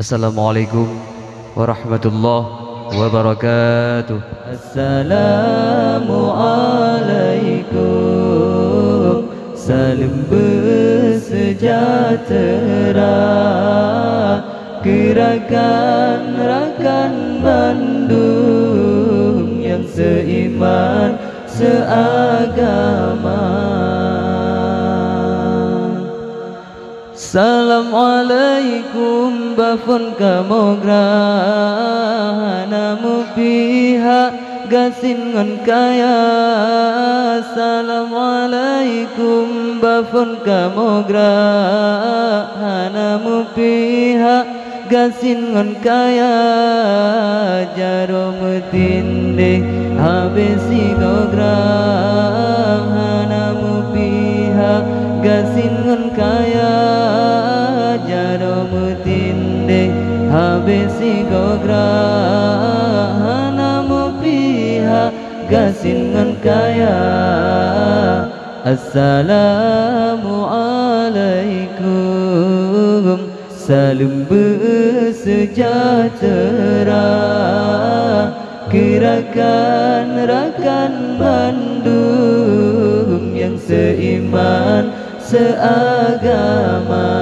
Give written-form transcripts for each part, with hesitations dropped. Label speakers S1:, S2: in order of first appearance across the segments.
S1: Assalamualaikum warahmatullahi wabarakatuh.
S2: Assalamualaikum, salam bersejahtera. Gerakan rakan Bandung yang seiman seagama. Assalamualaikum bafun kamogra namu pihak gasin ngon kaya. Assalamualaikum bafun kamogra namu pihak gasin ngon kaya. Jaro metinde habesi gogra namu pihak gasin ngon kaya. Jaro mutinde habesi gogra namu pihak gasin ngon kaya. Assalamualaikum, salam bersejahtera. Gerakan rakan Bandung yang seiman seagama.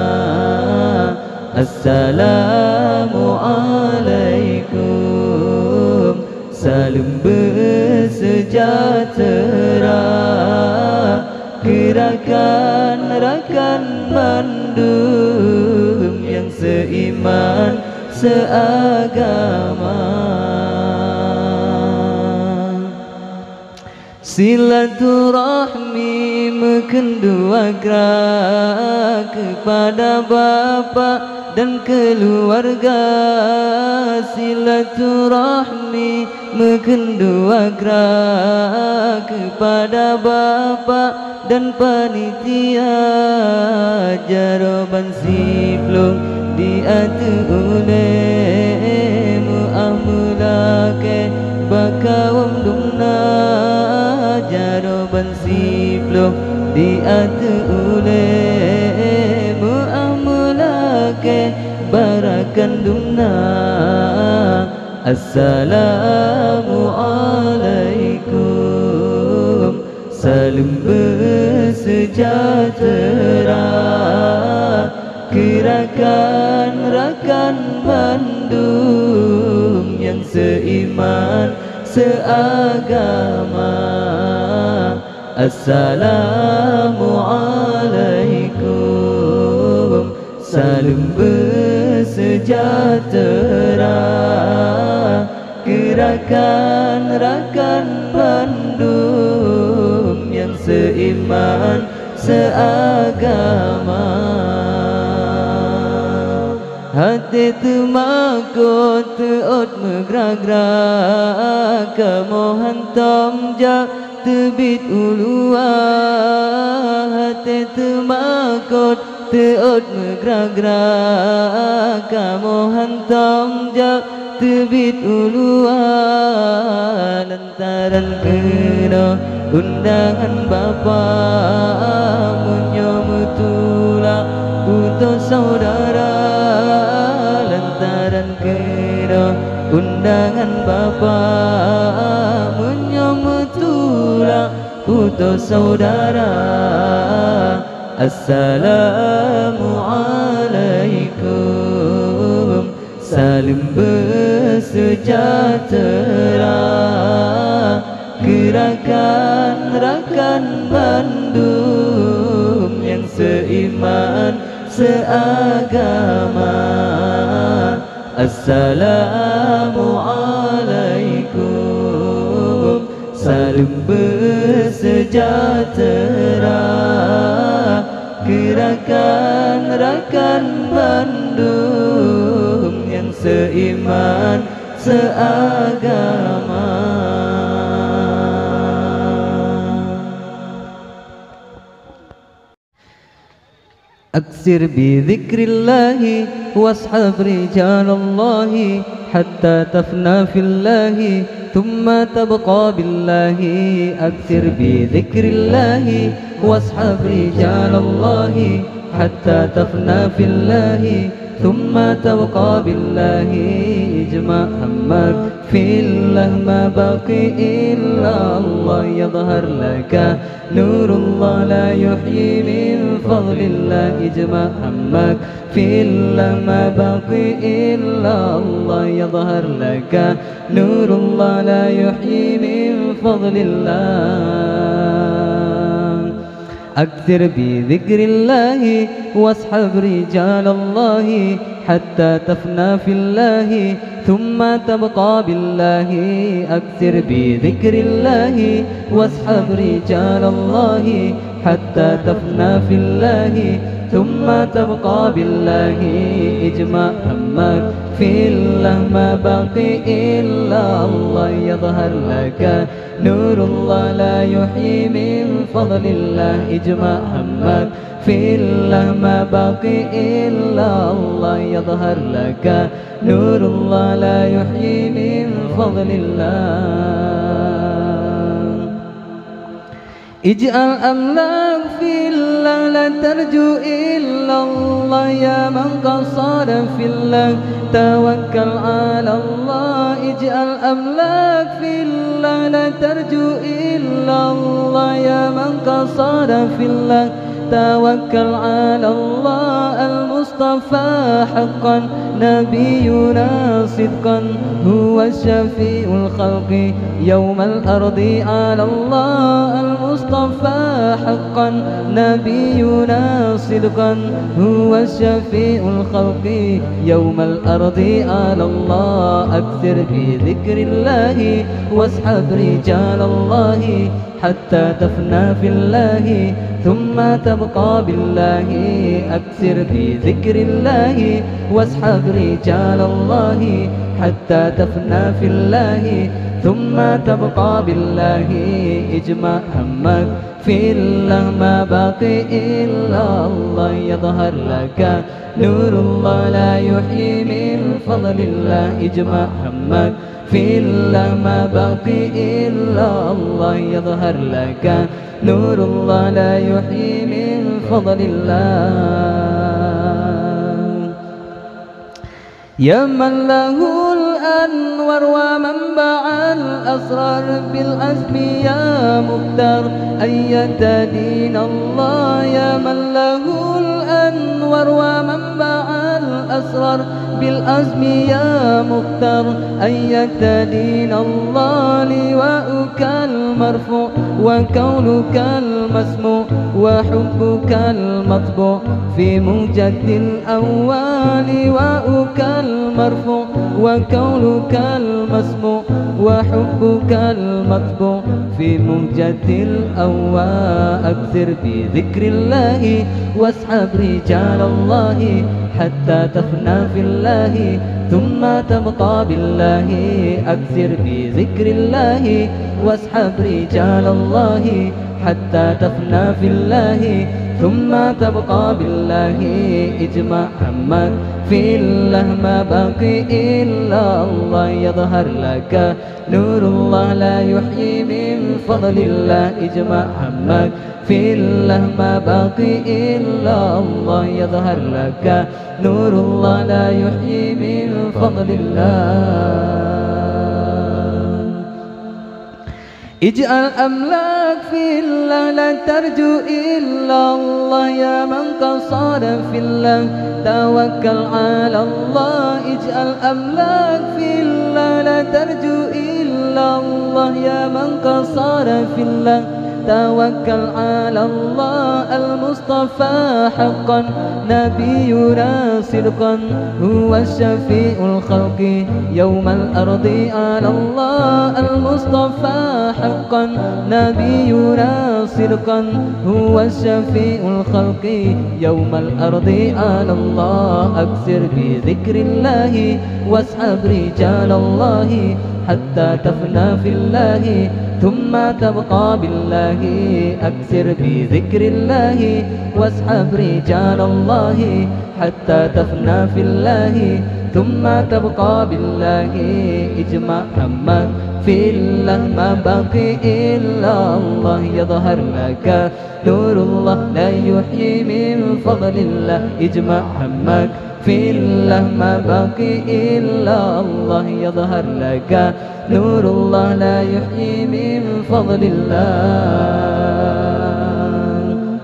S2: Assalamualaikum, salam bersejahtera. Gerakan rakan Bandung yang seiman seagama. Silaturahmi mekendua gerak kepada bapa dan keluarga. Silaturahmi mekendua gerak kepada bapa dan panitia. Jaroban siplung diatu ule mu'amulake bakawam dumna. Jaroban siplung diatu ule mu'amulake barakan dumna. Assalamualaikum, salam bersejahtera. Gerakan rakan Bandung yang seiman seagama. Assalamualaikum, salam bersejahtera. Gerakan rakan Bandung yang seiman seagama. Hati temakut teot megragra kemohan tomjak tebit ulua. Hati temakut teot megragra kemohan tomjak tebit ulua. Lantaran kena undangan bapa munyo mutula putus saudara. Lantaran kena undangan bapa menyambut tulang putus saudara. Assalamualaikum, salam bersejahtera. Gerakan rakan Bandung yang seiman seagama. Assalamualaikum, salam bersejahtera. Gerakan rakan Bandung yang seiman seagama. أكثر بذكر الله واصحب رجال الله حتى تفنى في الله ثم تبقى بالله. أكثر بذكر الله واصحب رجال الله حتى تفنى في الله ثم تبقى بالله اجمع همك في الله ما بقي إلا الله يظهر لك نور الله لا يحيي من فضل الله اجمع همك في الله ما بقي إلا الله يظهر لك نور الله لا يحيي من فضل الله أكثر بذكر الله واصحب رجال الله حتى تفنى في الله ثم تبقى بالله أكثر بذكر الله واصحب رجال الله حتى تفنى في الله ثم تبقى بالله اجمع همك في الله ما باقي إلا الله يظهر لك نور الله لا يحيي من فضل الله اجمع همك في الله ما باقي إلا الله يظهر لك نور الله لا يحيي من فضل الله اجعل أملاك في الله لا ترجو إلا الله يا من قصر في الله توكل على الله اجعل أملاك في الله لا ترجو إلا الله يا من قصر في الله توكل على الله المصطفى حقا نبينا صدقا هو الشفيع الخلق يوم الأرض على الله المصطفى حقا نبينا صدقا هو الشفيع الخلق يوم الأرض على الله أكثر بذكر الله واصحب رجال الله حتى تفنى في الله ثم تبقى بالله أكثر بذكر الله واصحب رجال الله حتى تفنى في الله ثم تبقى بالله اجمع همك في الله ما باقي إلا الله يظهر لك نور الله لا يحيي من فضل الله اجمع همك في الله ما باقي إلا الله يظهر لك نور الله لا يحيي من فضل الله يا من له الأنوار ومنبع الأسرار بالعزم يا مختار أية دين الله يا من له الأنوار ومنبع الأسرار بالعزم يا مختار أية دين الله لواءك المرفوع وكونك المسموع وحبك المطبوع في موجة الأول لواءك المرفوع وكونك المسموع وحبك المطبوع في موجة الأول أكثر بذكر الله واصحب رجال الله حتى تفنى في الله ثم تبقى بالله أكثر بذكر الله واصحب رجال الله حتى تفنى في الله ثم تبقى بالله اجمع همك في الله ما باقي إلا الله يظهر لك نور الله لا يحيي من فضل الله اجمع همك في الله ما باقي إلا الله يظهر لك نور الله لا يحيي من فضل الله اجعل أملاك في الله لا ترجو إلا الله يا من قصر في الله توكل على الله اجعل أملاك في الله لا ترجو إلا الله يا من قصر في الله توكل على الله المصطفى حقا نبينا صدقا هو الشفيع الخلق يوم الأرض على الله المصطفى حقا نبينا صدقا هو الشفيع الخلق يوم الأرض على الله أكثر بذكر الله واصحب رجال الله حتى تفنى في الله ثم تبقى بالله أكثر بذكر الله واصحب رجال الله حتى تفنى في الله ثم تبقى بالله اجمع همك في الله ما بقي إلا الله يظهر لك نور الله لا يحيي من فضل الله اجمع همك في الله ما بقي إلا الله يظهر لك نور الله لا يحيي من فضل الله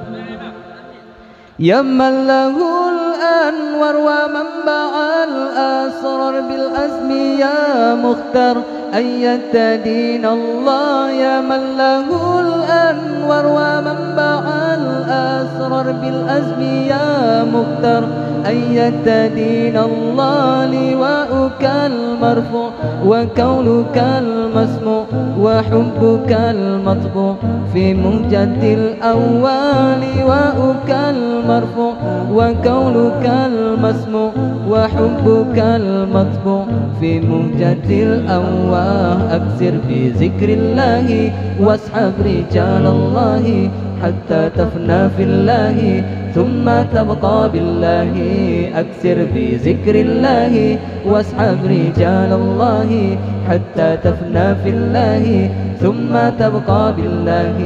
S2: يا من له الأنوار ومنبع الأسرار بالأزم يا مختار أيت دين الله يا من له الأنوار ومنبع الأسرار بالأزم يا مختار أيت دين الله لواؤك المرفوع وكونك المسموع وحبك المطبوع في مهجة الأول لواؤك المرفوع وكونك المسموع وحبك المطبوع في مهجة الأواه أكثر بذكر الله واسحب رجال الله حتى تفنى في الله ثم تبقى بالله أكثر بذكر الله واسحب رجال الله حتى تفنى في الله ثم تبقى بالله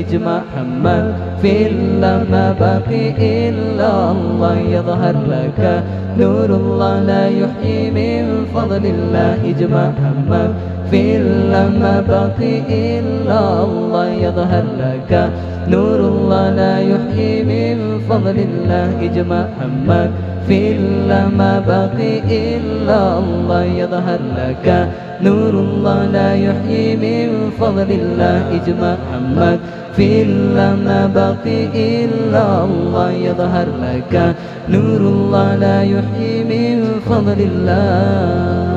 S2: اجمع همك في الله ما بقي إلا الله يظهر لك نور الله لا يحيي من فضل الله اجمع همك في الله ما بقي إلا الله يظهر لك نور الله لا يحيي من فضل الله اجمع همك في الله ما بقي إلا الله يظهر لك نور الله لا يحيي من فضل الله اجمع همك في الله ما بقي إلا الله يظهر لك نور الله لا يحيي من فضل الله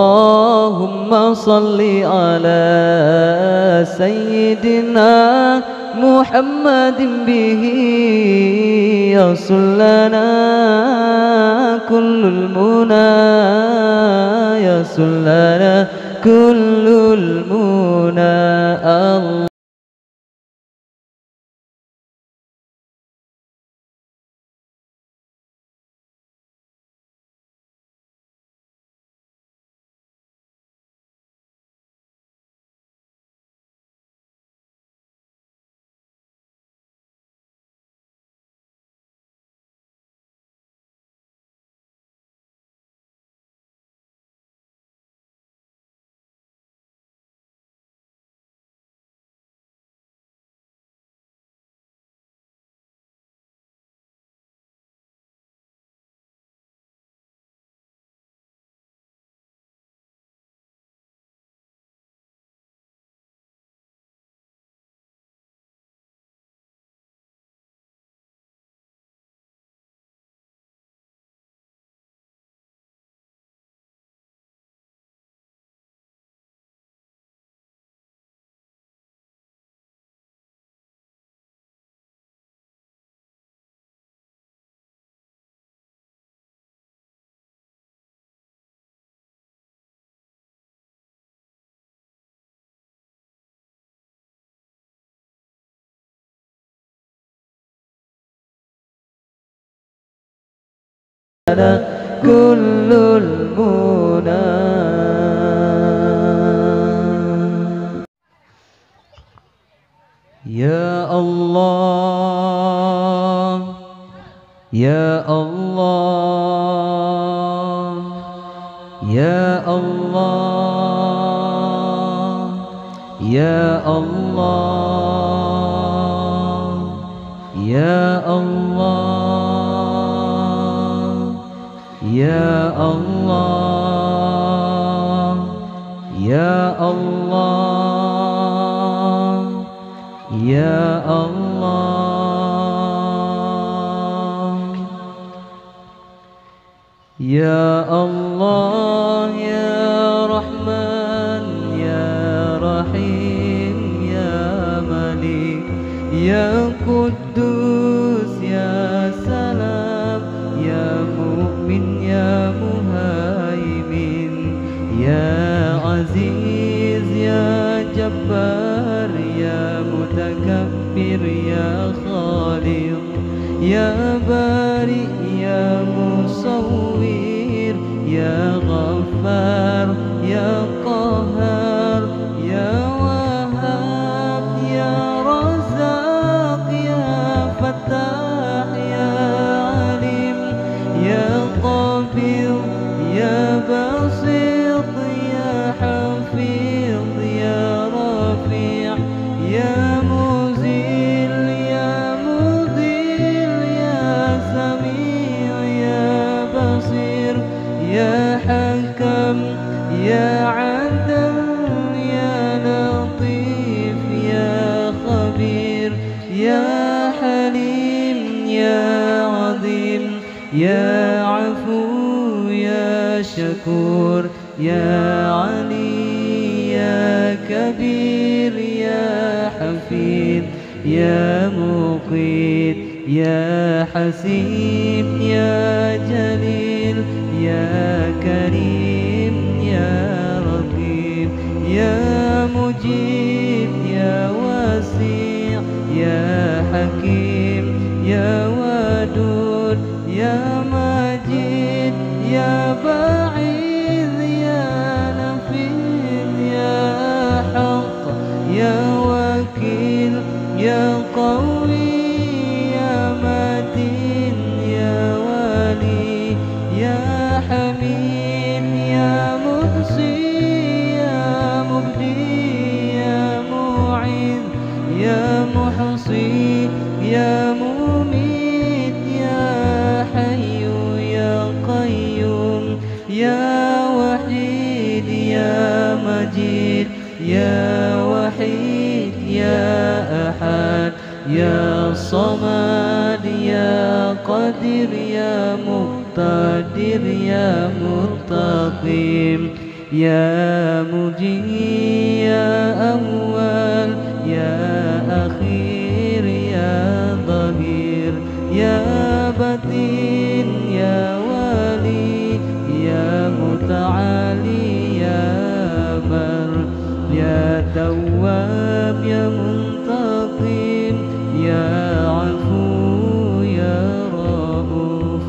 S2: اللهم صل على سيدنا محمد به يصل لنا كل المنى يصل لنا كل المنى كل المنى يا الله يا الله يا الله يا الله يا الله يا الله يا الله يا الله يا الله يا رحمن يا رحيم يا مليك يا قدوس يا سلام يا مؤمن يا مهيمن يا عزيز يا جبار جبار يا متكبر يا خالق يا بارئ يا مصور يا غفار يا قهار يا وهاب يا رزاق يا فتاح يا عليم يا قابض يا باسط يا حفيظ يا رفيع يا مزيل يا مذل يا سميع يا بصير يا حكم يا عدل يا لطيف يا خبير يا حليم يا عظيم يا عفو يا شكور يا علي يا كبير يا حفيظ يا مقيت يا حسيب يا جليل يا كريم يا رقيب يا مجيب يا واسع يا حكيم يا ودود يا مجيد يا بعيد يا نفيذ يا حق يا وكيل يا قوي يا متين يا ولي يا حميد يا محصي يا مبدي يا معيد يا محصي يا مميت يا حي يا قيوم يا وحيد يا مجيد يا وحيد يا أحد يا صمد يا قدير يا مقتدر يا مستقيم يا مجيء يا أول يا أخير يا ظهير يا بطين يا ولي يا متعالي يا بر يا تواب يا منتقم يا عفو يا رؤوف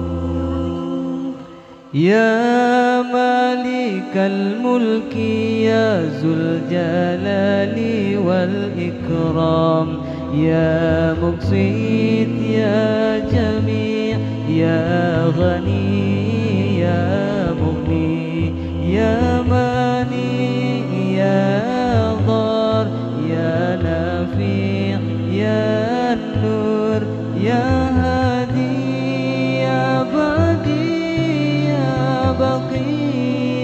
S2: يا مالك الملك يا ذو الجلال والإكرام يا مقسط يا جميع يا غني يا مغني يا ماني يا ضار يا نافع يا النور يا هادي يا بديع يا بقي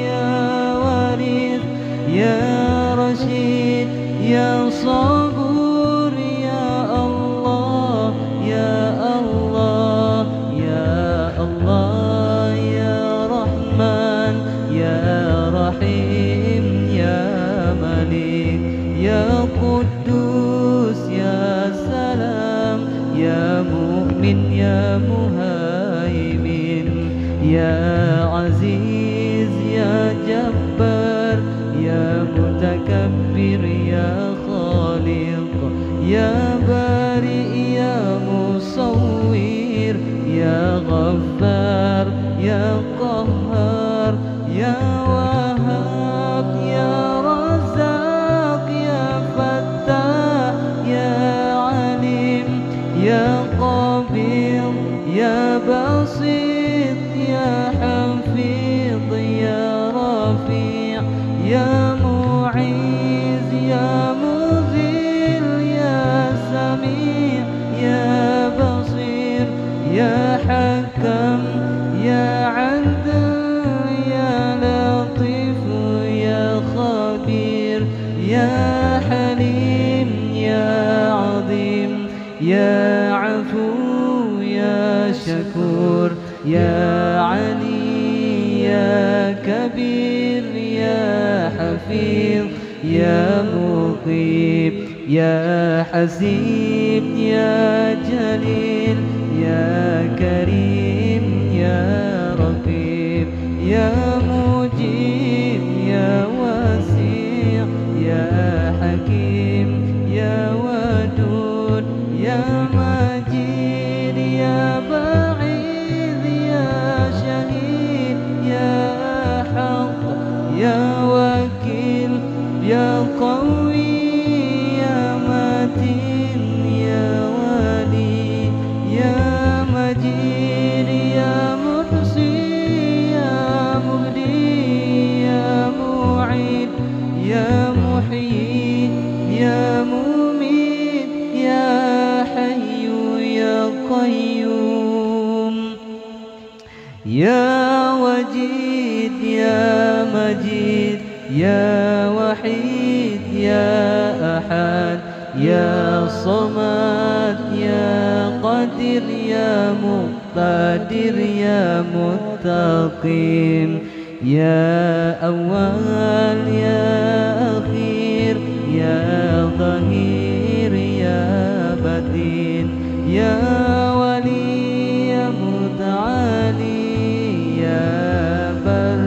S2: يا وارث يا رشيد يا صبور يا الله يا الله يا الله يا رحمن يا رحيم يا ملك يا قدوس يا سلام يا مؤمن يا مهيمن يا عزيز يا جبار يا متكبر يا خالق يا بارئ يا مصور يا غفار يا قهار يا وهاب يا رزاق يا فتاح يا عليم يا قابض يا بسيط يا حفيظ يا رفيع يا معيز يا مذل يا سميع يا بصير يا حكم يا عدل يا لطيف يا خبير يا حليم يا عظيم يا عفو يا شكور يا علي يا كبير يا حفيظ يا مقيم يا حسيب يا جليل يا كريم يا رقيب يا مجيب يا واسع يا حكيم يا وجيد يا مجيد يا وحيد يا أحد يا صمد يا قادر يا مقتدر يا متقين يا أول يا أخير يا ظهير يا بدين يا ولي يا متعالي يا بر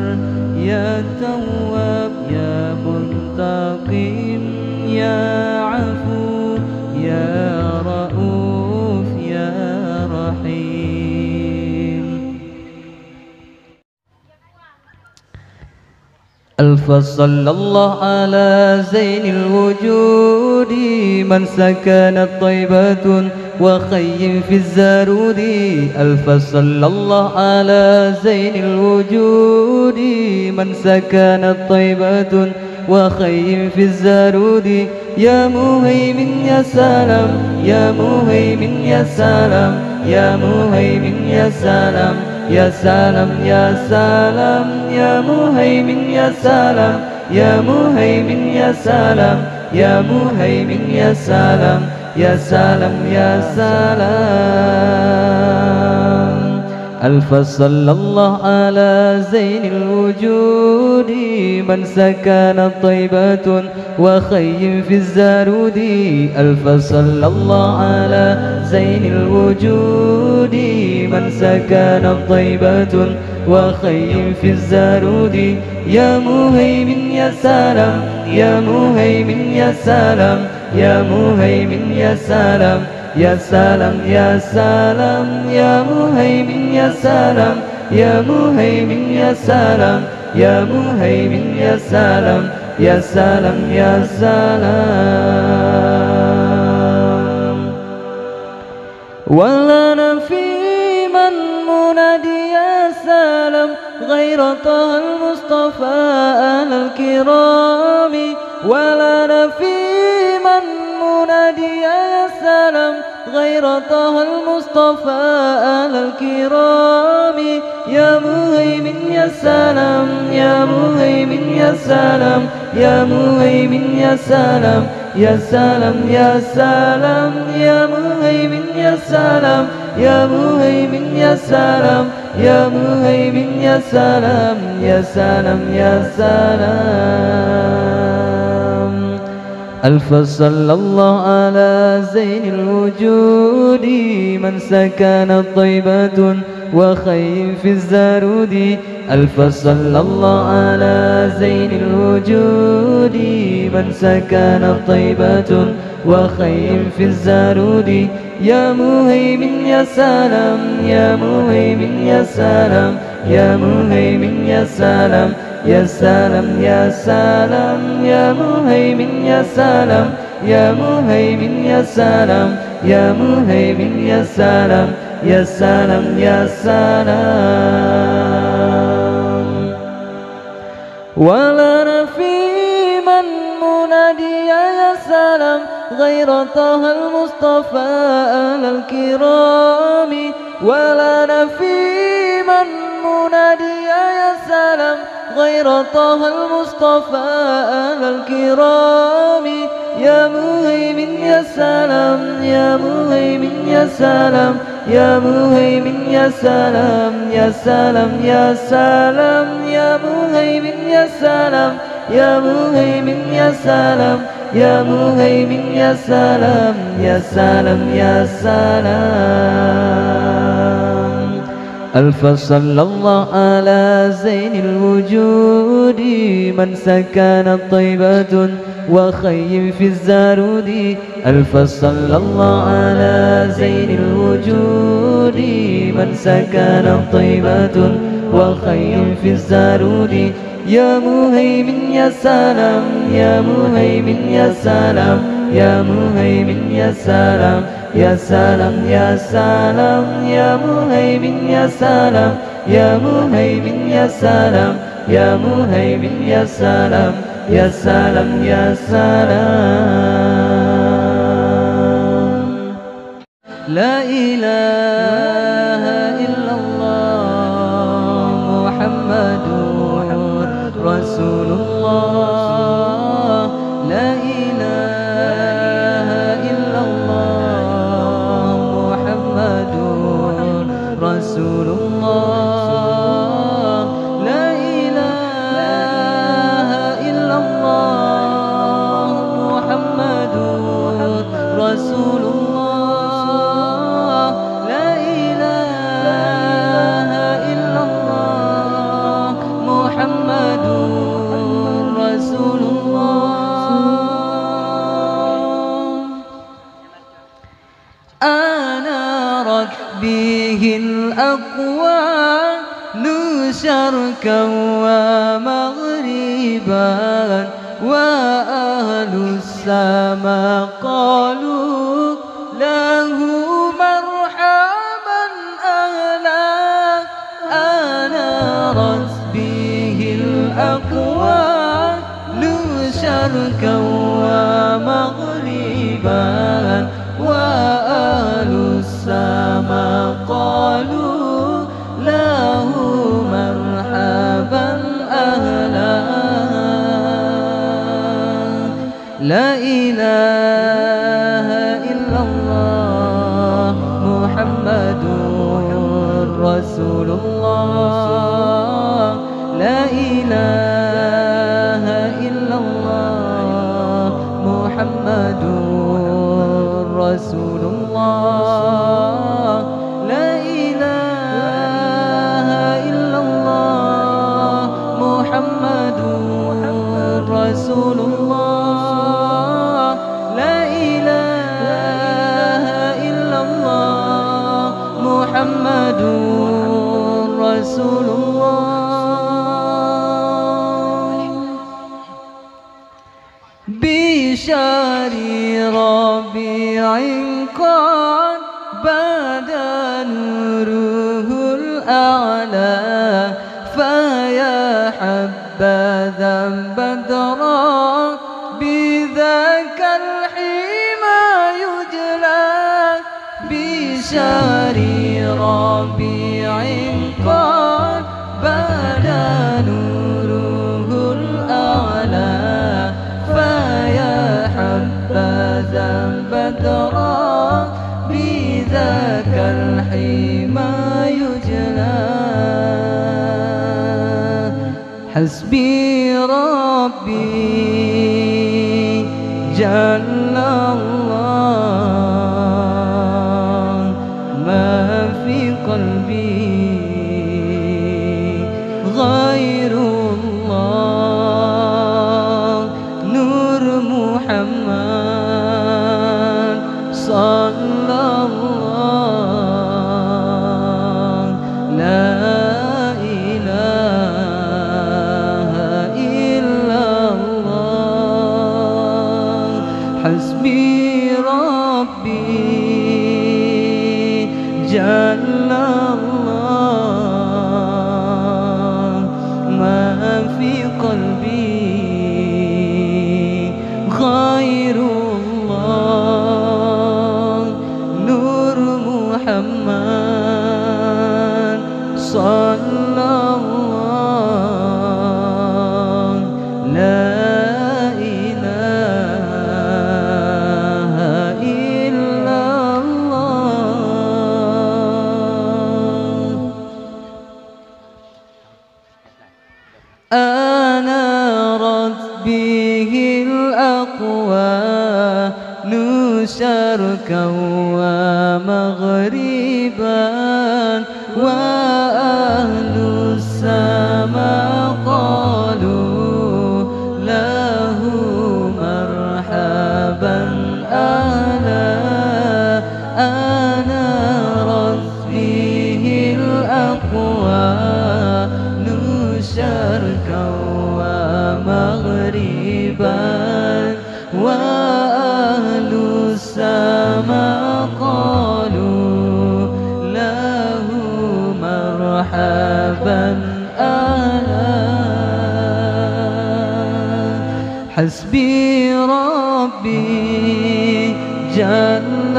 S2: يا تواب يا منتقم يا عفو يا رؤوف يا رحيم. ألف صلى الله على زين الوجود من سكنت طيبة وخيم في الزارود. ألف صلى الله على زين الوجود من سكنت طيبة وخيم في الزارود. يا مهيمن يا سلام يا مهيمن يا سلام يا مهيمن يا سلام يا سلام يا سلام يا مهيمن يا سلام يا مهيمن يا سلام يا مهيمن يا سلام يا سلام يا سلام. ألف صلى الله على زين الوجود من سكن طيبة وخيم في الزارود. ألف صلى الله على زين الوجود من سكن طيبة وخيم في الزارود. يا مهيمن يا سلام يا مهيمن يا سلام يا مهيمن يا سلام يا سلام يا سلام يا مهيمن يا سلام يا مهيمن يا سلام يا مهيمن يا سلام يا سلام يا سلام. ولنا في من منادي يا سلام غير طه المصطفى آل الكرام. ولنا في من منادي يا سلام غير طه المصطفى آل الكرام. يا مهيمن يا سلام يا مهيمن يا سلام يا مهيمن يا سلام يا سلام يا سلام يا مهيمن يا سلام يا مهيمن يا سلام يا مهيمن يا سلام يا سلام يا سلام. ألف صلى الله على زين الوجود من سكن طيبة وخيم في الزارود. ألف صلى الله على زين الوجود من سكن طيبة وخيم في الزارود. يا مهيمن يا سلام يا مهيمن يا سلام يا مهيمن يا سلام يا سلام يا سلام يا مهيمن يا سلام يا مهيمن يا سلام يا مهيمن يا سلام يا سلام يا سلام. ولنا في من منادي يا سلام غير طه المصطفى آل الكرام. ولنا في من منادي يا سلام غير طه المصطفى آل الكرام. يا مهيمن يا سلام يا مهيمن يا سلام يا مهيمن يا سلام يا سلام يا سلام يا مهيمن يا سلام يا مهيمن يا سلام يا مهيمن يا سلام يا سلام يا سلام. ألف صلى الله على زين الوجود من سكن طيبة وخيم في الزارود. ألف صلى الله على زين الوجود من سكن طيبة وخيم في الزارود. يا مهيمن يا سلام يا مهيمن يا سلام يا مهيمن يا سلام يا سلام يا سلام يا مهيمن يا سلام يا مهيمن يا سلام يا مهيمن يا سلام يا سلام يا سلام. لا إله إلا الله أنارت به الأقوام شرقا ومغربا وأهل السماء قالوا له مرحبا أهلا أنارت به الأقوام شرقا ومغربا وأهل السماء قالوا له مرحبا أهلا لا إله إلا الله محمد رسول الله لا إله إلا الله محمد رسول الله لا إله إلا الله محمد رسول الله لا إله إلا الله محمد رسول الله بشار ربيع قد بدا نوره الأعلى فيا حبذا بدرا بذاك الحمى يجلى بشار ربيع قد بدا نوره الأعلى فيا حبذا بدرا بذاك الحمى يجلى حسبي ربي جل الله ما في قلبي غير الله نور محمد صلى الله لا إله إلا الله حسبي ربي جل الله ما في قلبي غير الله نور محمد صلى الله لا إله إلا الله أنارت به الأقوام شرقا ومغربا وأهل السماء قالوا له مرحبا أهلا أنارت به الأقوام شرقا ومغربا وأهل السماء قالوا له مرحبا أهلا حسبي ربي جل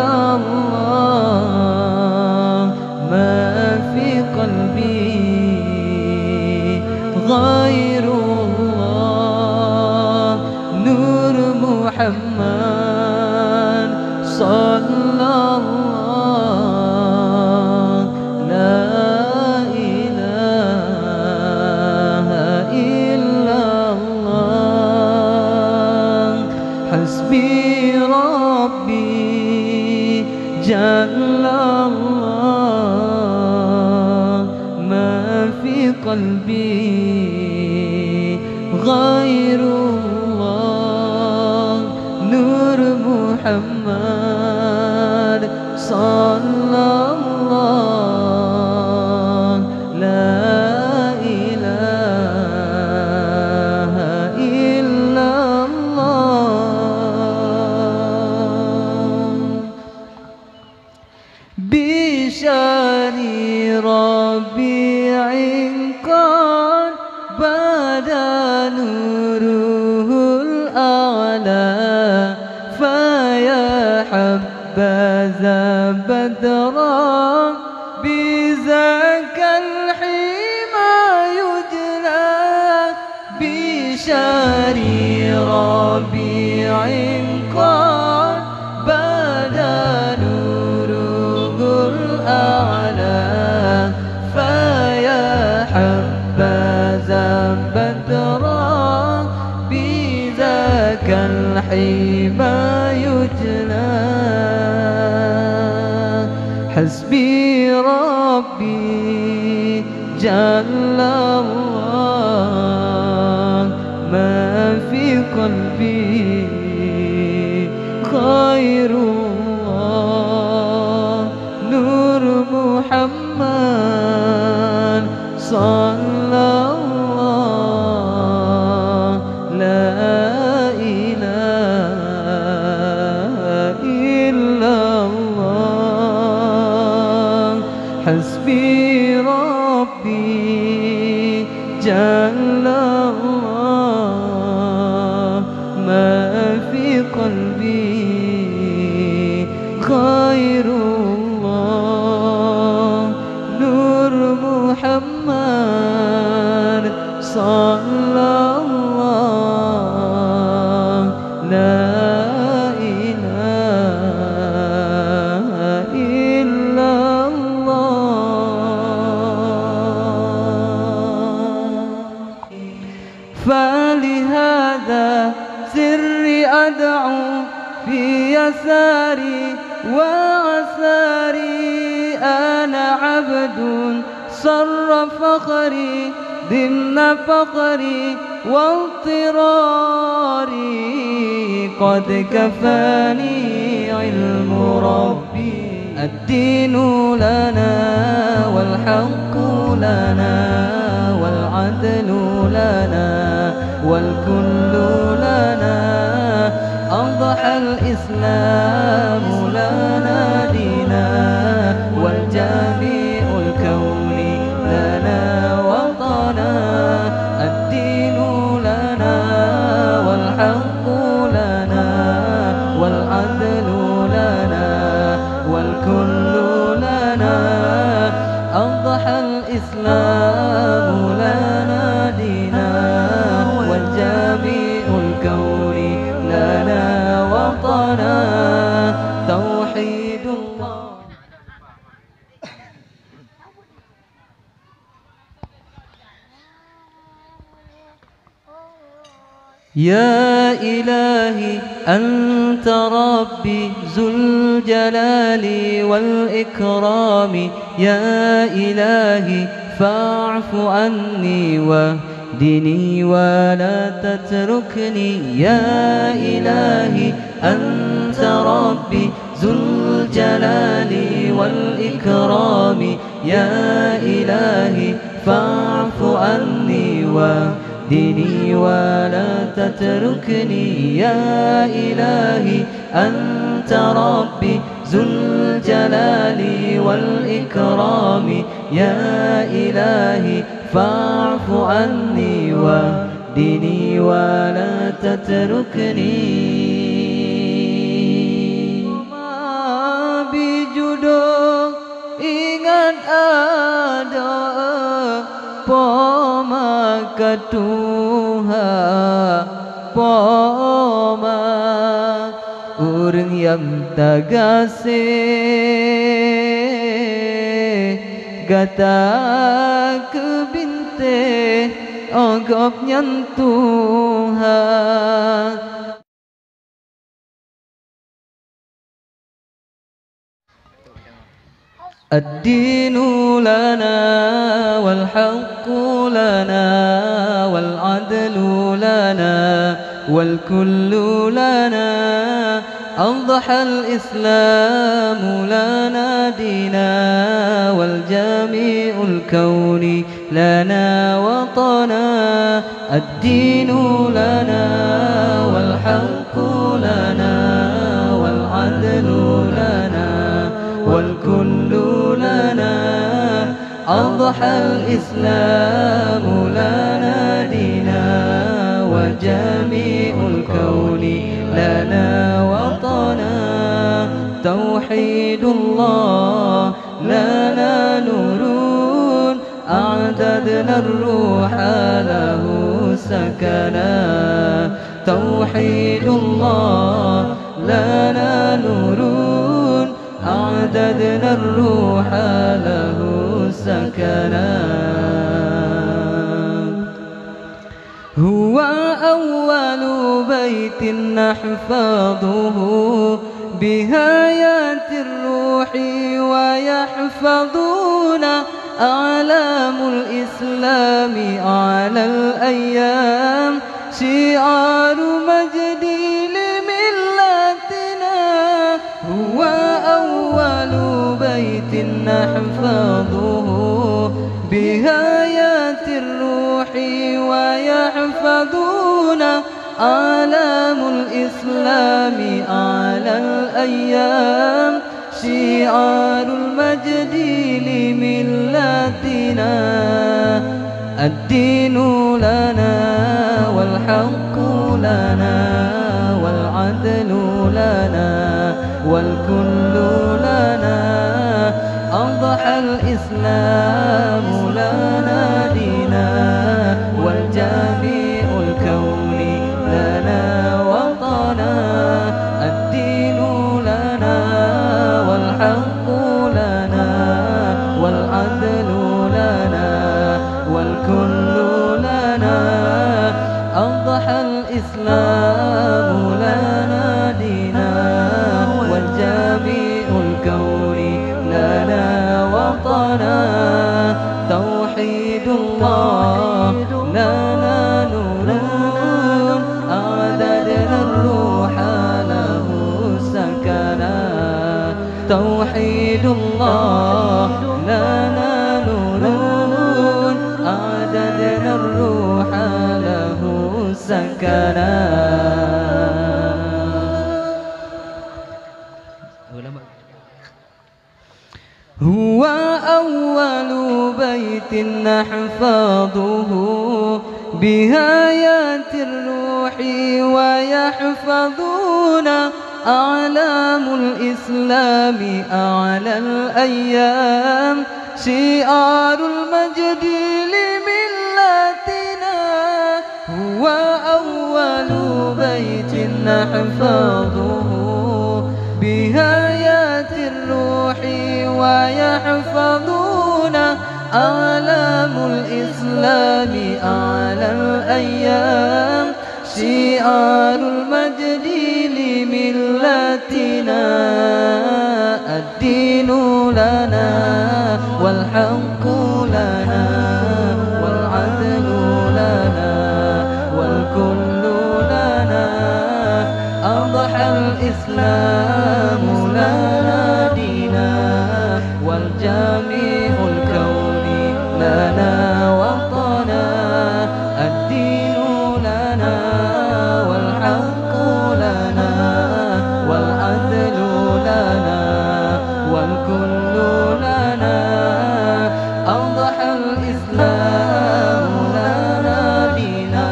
S2: الله ما في قلبي غير الله نور محمد صلى الله لا إله إلا الله حسبي ربي جل الله ما في قلبي غير الله نور محمد sallallahu la ilaha illallah bishari rabi'in qad bada nuruhul a'la faya habbaza badra bizakal hima yudla bishari rabi'in qad bada nuruhul a'la faya habbaza badra bizakal hima yudla حسبي ربي جل الله ما في قلبي خير الله نور محمد صلى الله لا إله إلا الله حسبي ربي جل الله ما في قلبي خير الله نور محمد صلى الله لا إله إلا فلهذا سري أدعو في يساري وعساري أنا عبد صر فخري ضمن فقري واضطراري قد كفاني علم ربي الدين لنا والحق لنا والعدل لنا والكل لنا أضحى الإسلام لنا دينا والجميع الكون لنا وطنا الدين لنا والحق لنا والعدل لنا والكل لنا أضحى الإسلام لنا دينا والجميع الكون لنا وطنا توحيد الله يا إلهي أنت ربي ذو الجلال والإكرام يا إلهي فاعف عني واهدني ولا تتركني يا إلهي أنت ربي ذو الجلال والإكرام يا إلهي فاعف عني واهدني ولا تتركني يا إلهي أنت ربي ذو الجلال والإكرام يا إلهي فاعف عني واهدني ولا تتركني ingat ada poma katuha poma urang yang tagase gata kebinte ogop nyantuha الدين لنا والحق لنا والعدل لنا والكل لنا أضحى الإسلام لنا دينا والجميع الكون لنا وطنا الدين لنا والحق لنا والعدل لنا والكل لنا أضحى الإسلام لنا دينا وجميع الكون لنا وطنا توحيد الله لنا نور أعددنا الروح له سكنا توحيد الله لنا نور أعددنا الروح له سكنا هو أول بيت نحفظه بهايات الروح ويحفظون أعلام الإسلام على الأيام شعار مجدي لملتنا هو أول بيت نحفظه بهايات الروح ويحفظون أعلام الإسلام على الأيام شعار المجد لملتنا الدين لنا والحق لنا والعدل لنا والكل لنا أضحى الإسلام لنا دينا والجميع الكون لنا وطنا الدين لنا والحق لنا والعدل لنا والكل لنا أضحى الإسلام لنا دينا والجميع الكون لنا وطنا توحيد الله لنا نور أعددنا الروح له سكنا توحيد الله لنا نور أعددنا الروح له سكنا هو أول بيت نحفظه بهايات الروح ويحفظون أعلام الإسلام على الأيام شعار المجد لملتنا هو أول بيت نحفظه بهايات الروح ويحفظون أعلام الإسلام على الأيام شعار المجد لملتنا الدين لنا والحق لنا والعدل لنا والكل لنا أضحى الإسلام لنا دينا والجميع الكون لنا وطنا الدين لنا والحق لنا والعدل لنا والكل لنا أضحى الإسلام لنا دينا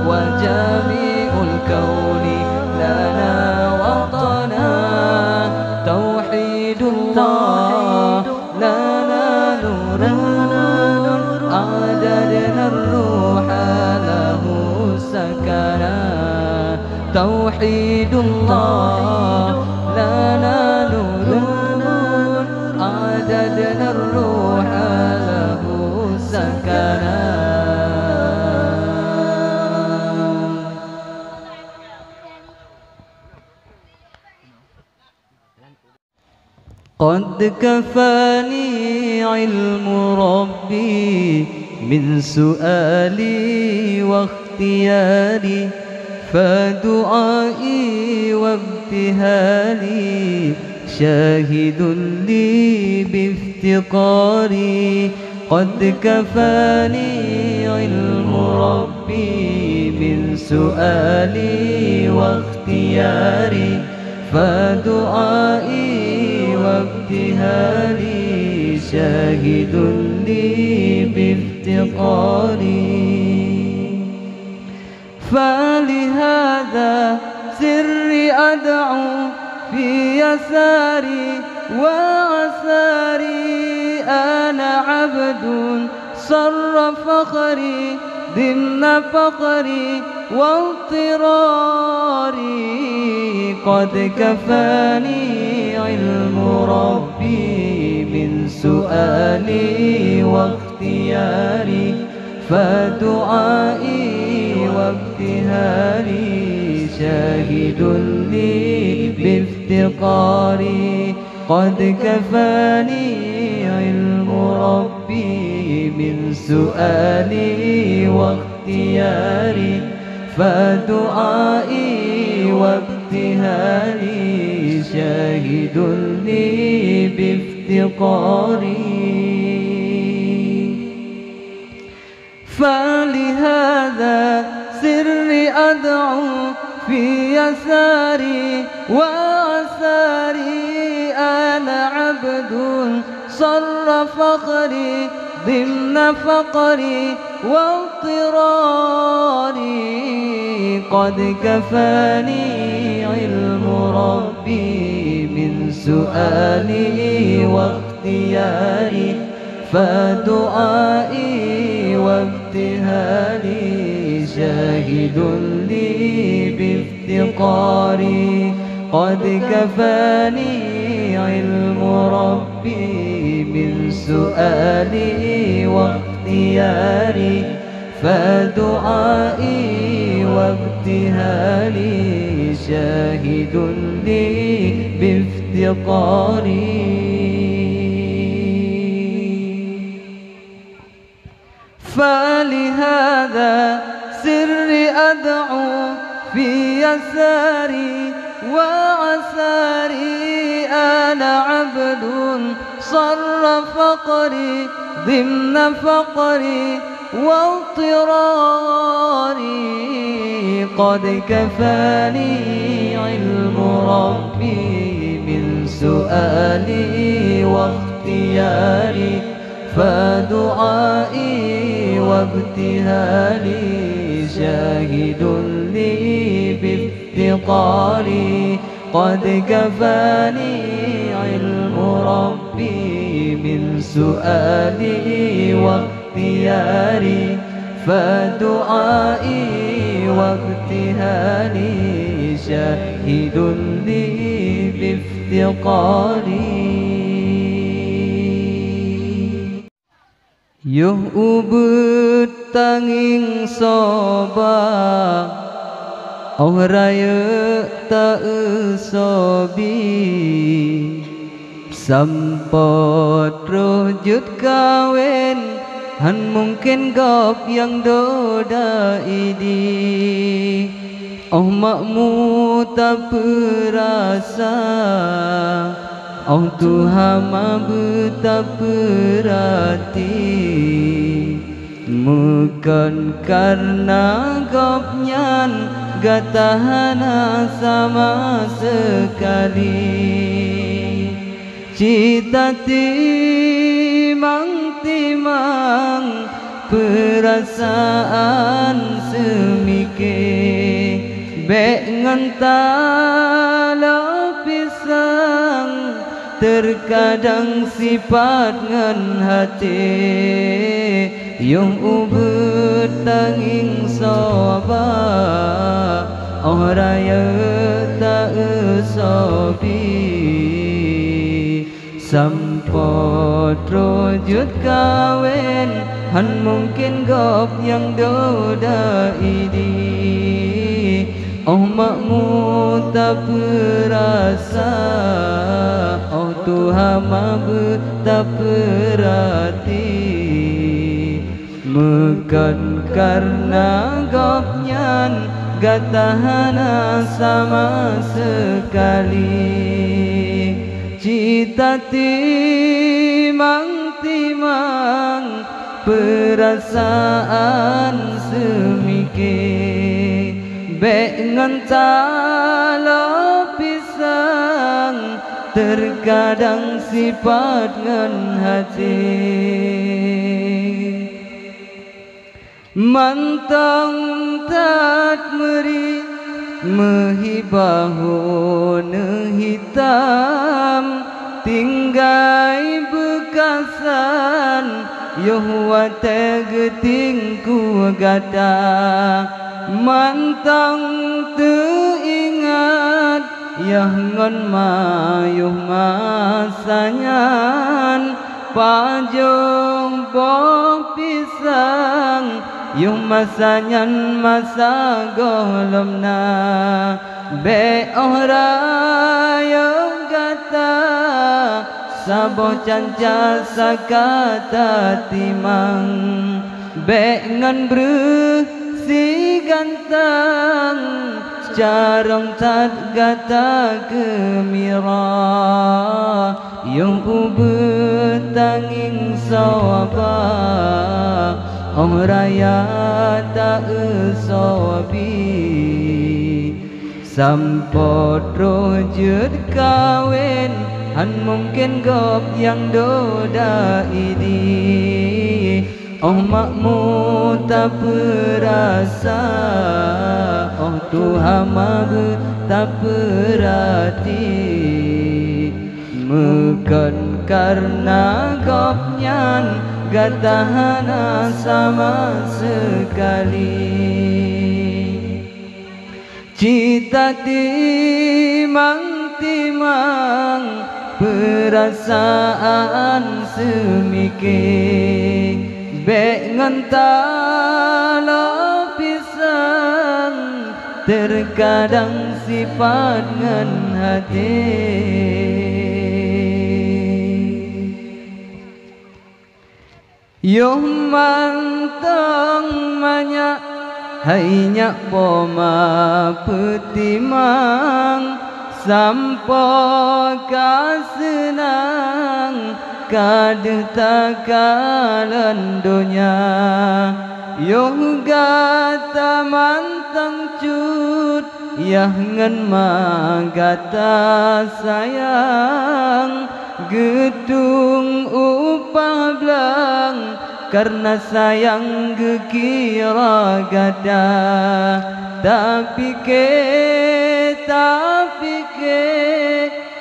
S2: وجميع الكون لنا وطنا توحيد الله لنا نور أعددنا الروح له سكنا توحيد الله لنا نور أعددنا الروح له سكنا قد كفاني علم ربي من سؤالي واختياري فدعائي وابتهالي شاهد لي بافتقاري قد كفاني علم ربي من سؤالي واختياري فدعائي وابتهالي شاهد لي بافتقاري فلهذا سري أدعو في يساري وعساري أنا عبد صر فخري ضمن فقري واضطراري قد كفاني علم ربي من سؤالي واختياري فدعائي وابتهالي شاهد لي بافتقاري قد كفاني علم ربي من سؤالي واختياري فدعائي وابتهالي شاهد لي بافتقاري فلهذا سري أدعو في يساري وعساري أنا عبد صر فخري ضمن فقري واضطراري قد كفاني علم ربي من سؤالي واختياري فدعائي وابتهالي شاهد لي بافتقاري قد كفاني علم ربي من سؤالي واختياري فدعائي وابتهالي شاهد لي بافتقاري فلهذا سري أدعو في يساري وعساري أنا عبد صر فقري ضمن فقري واضطراري قد كفاني علم ربي من سؤالي واختياري فدعائي وابتهالي شاهد لي بافتقاري قد كفاني علم ربي من سؤالي واختياري فدعائي وابتهالي شاهد لي بافتقاري Yuh ubud tanging soba raya ta sobi sampot rujud kawin han mungkin gop yang doda idi makmu tak perasa Tuhan tak berarti bukan karena gopnyan gak tahan sama sekali cita timang perasaan semike bek ngentala pisang terkadang sifat ngan hati yang ubud tanging soba raya tak sobi sampot rujud kawin han mungkin gop yang doda idi makmu tak perasa Tuhan tak perhati bukan karena gopnyan gak tahan sama sekali. Cita timang-timang perasaan semikir, bek ngentalo pisang terkadang sifat ngan hati. Mantang tat meri mehibahu hitam tinggai bekasan Yohwa tegetingku gata. Mantang teingat Yangon mayuh masanyan pajong boh pisang yuh masanyan masa golomna be orang kata saboh canca sakata timang be ngan si gantang carong tat gata gemira yung ubetanging sawaba ong raya ta sawabi sampodro jud kawin han mungkin gop yang doda idi oh makmu tak perasa oh Tuhan mabu tak perhati mekan karena gopnyan gak tahan sama sekali. Cita timang-timang perasaan semikir bek ngentalo pisang terkadang sifat ngan hati. Yoh mantang manyak hanya poma petimang sampo kasenang kadeh takalan dunia. Yoh gata mantang cut yah ngan magata sayang gedung upah belang karena sayang gekira gada. Tapi ke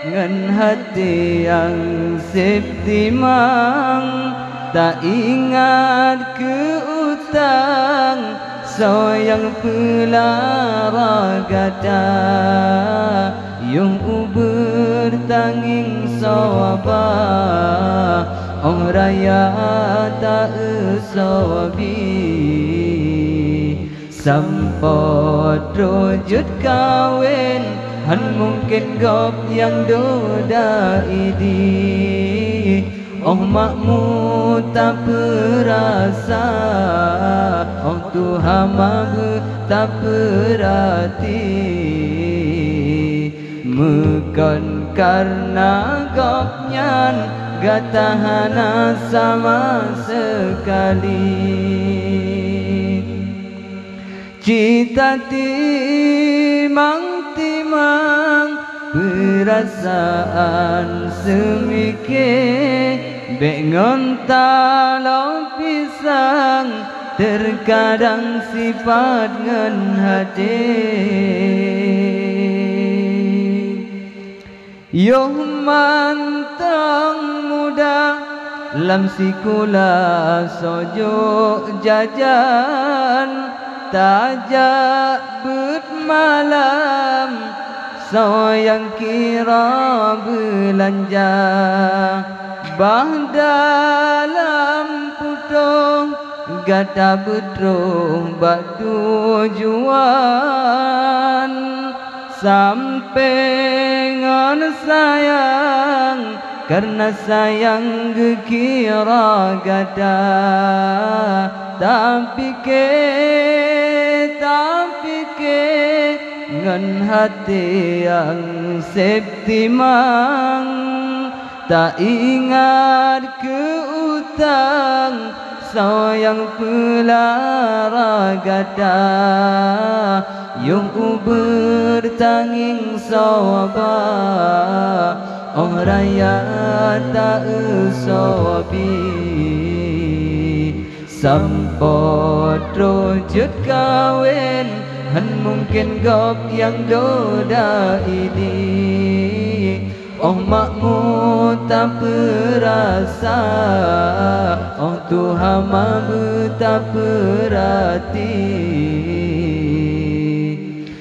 S2: ngan hati yang septimang tak ingat ke utang sayang pelara gada yung uber tanging sawaba ong raya ta sawabi sampodro jud kawin han mungkin gop yang doda idi oh makmu tak perasa oh Tuhan mabu tak perhati mekan karena gopnyan gak tahan sama sekali. Cita timang-timang perasaan semikir bek ngontalo pisang terkadang sifat ngan hati. Yoh mantang muda lam sikula sojo jajan tajak bet malam soyang kira belanja bah dalam putung gata bedrong bak tujuan sampai ngan sayang karena sayang gekira gada. Tapi ke dengan hati yang septimang, tak ingat ke utang sayang pelara gada, yung bertanging sawaba ong raya tak usabi. Sampot rojut kawin han mungkin gop yang doda ini, oh makmu tak perasa, oh Tuhan mahu tak perhati.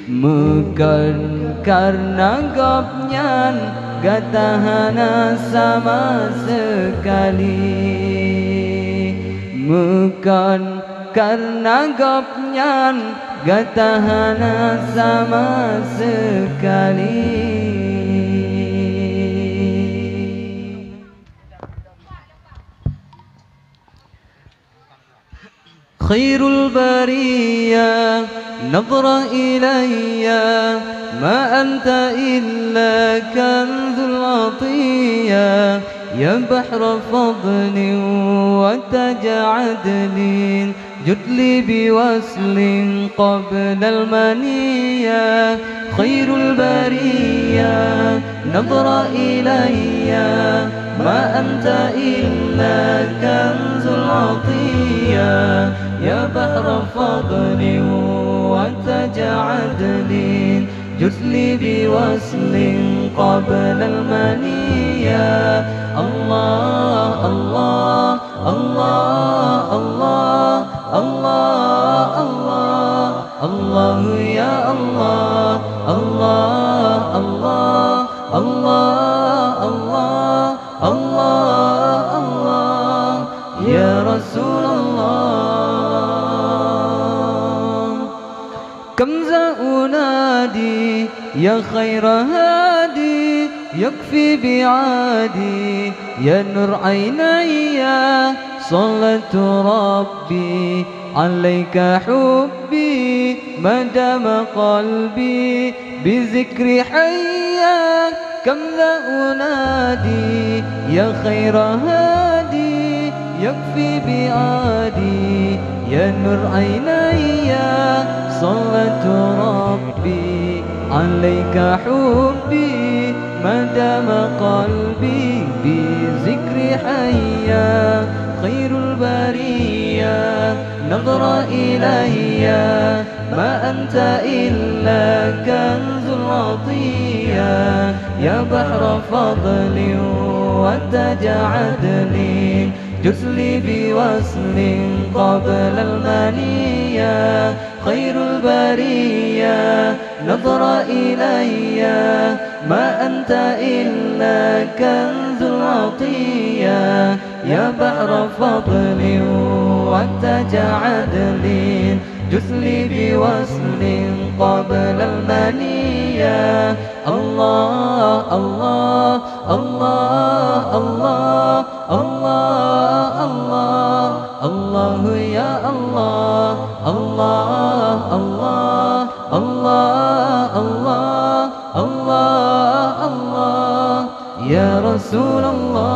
S2: Mungkin karena gopnyan gak tahan sama sekali, mungkin karena gopnyan gak tahan sama sekali. Khairul bariyah نظر إلي ما أنت إلا كنز العطية، يا بحر فضل وتجعدل جد لي بوصل قبل المنية. خير البرية نظر إلي ما أنت إلا كنز العطية، يا بحر فضل وتجعدل جد لي بوصل قبل المنية. الله الله الله الله الله الله الله يا الله الله الله الله الله الله الله يا رسول الله. كم ذا أنادي يا خير هادي يكفي بعادي، يا نور عيني صلاة ربي عليك حبي ما دام قلبي بذكر حيا. كم ذا أنادي يا خير هادي يكفي بعادي، يا نور عيني صلاة ربي عليك حبي ما دام قلبي بذكر حيا. خير البرية نظر إلي ما أنت إلا كنز العطية، يا بحر فضل وتجعدل جد لي بوصل قبل المنية. خير البرية نظر إلي ما أنت إلا كنز العطية، يا بحر فضل وتجعدل جد لي بوصل قبل المنية. الله الله الله الله الله الله الله يا الله الله الله الله الله الله الله يا رسول الله.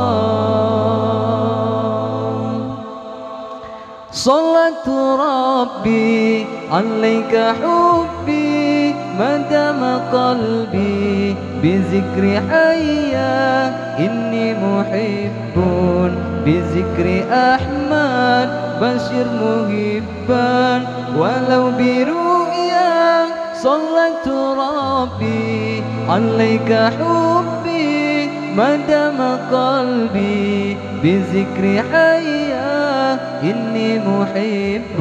S2: صلاة ربي عليك حبي ما دام قلبي بذكر حيا. إني محب بذكر أحمد بشر محبا ولو برؤيا. صلاة ربي عليك حبي ما دام قلبي بذكر حيا. إني محب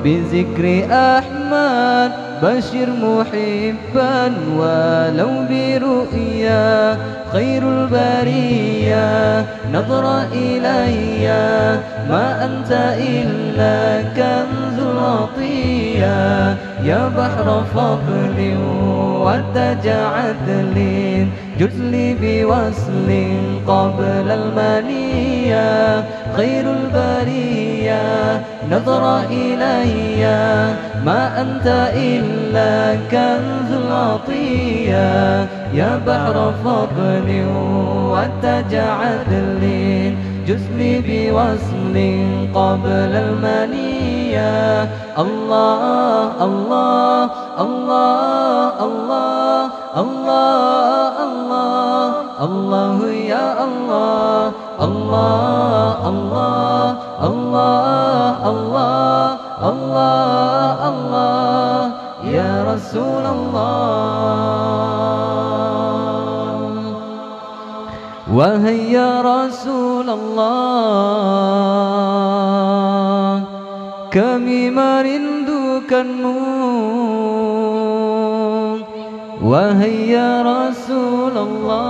S2: بذكر أحمد بشر محبا ولو برؤيا. خير البرية نظر إلي ما أنت إلا كنز العطية يا بحر فضل ودج عدل جد لي بوصل قبل المنية خير البرية نظر إلي ما أنت إلا كنز العطية يا بحر فضل ودج عدل جد لي بوصل قبل المنية الله الله الله الله الله الله الله يا الله الله الله الله الله الله الله يا رسول الله وهيا رسول الله kami merindukanmu wahai ya Rasulullah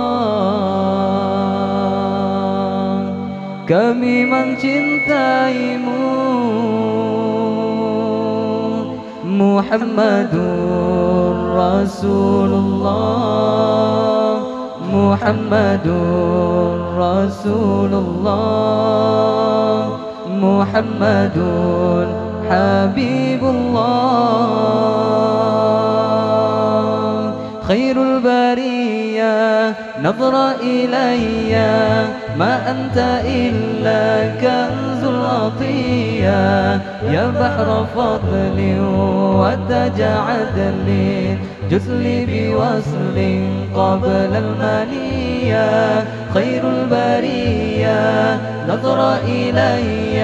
S2: kami mencintaimu Muhammadur Rasulullah Muhammadur Rasulullah Muhammadun Habibullah Khairul bariyah Nadra ilayya Ma anta illa kanzul atiyah Ya bahra fadli wa taja'adli Juzli biwaslin qabla al-maniyah Khairul bariyah نظر إلي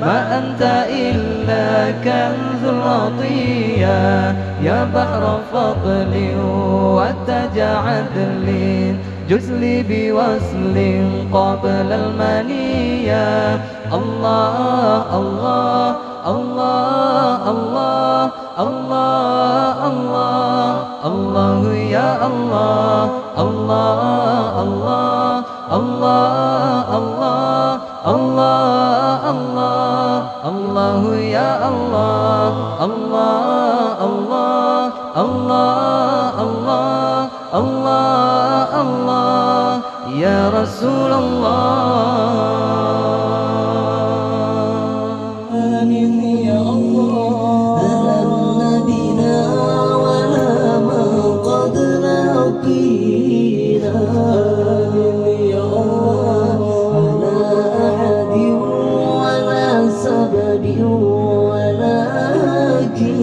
S2: ما أنت إلا كنز العطية يا بحر فضل وتجعدل جزلي بوصل قبل المنية الله الله الله الله الله الله الله يا الله الله الله الله الله الله الله الله يا الله الله الله الله الله الله الله يا رسول الله
S3: آمين يا الله أهلا بنا ولا من قد لقينا آمين يا الله على أحد ولا سبب ولكن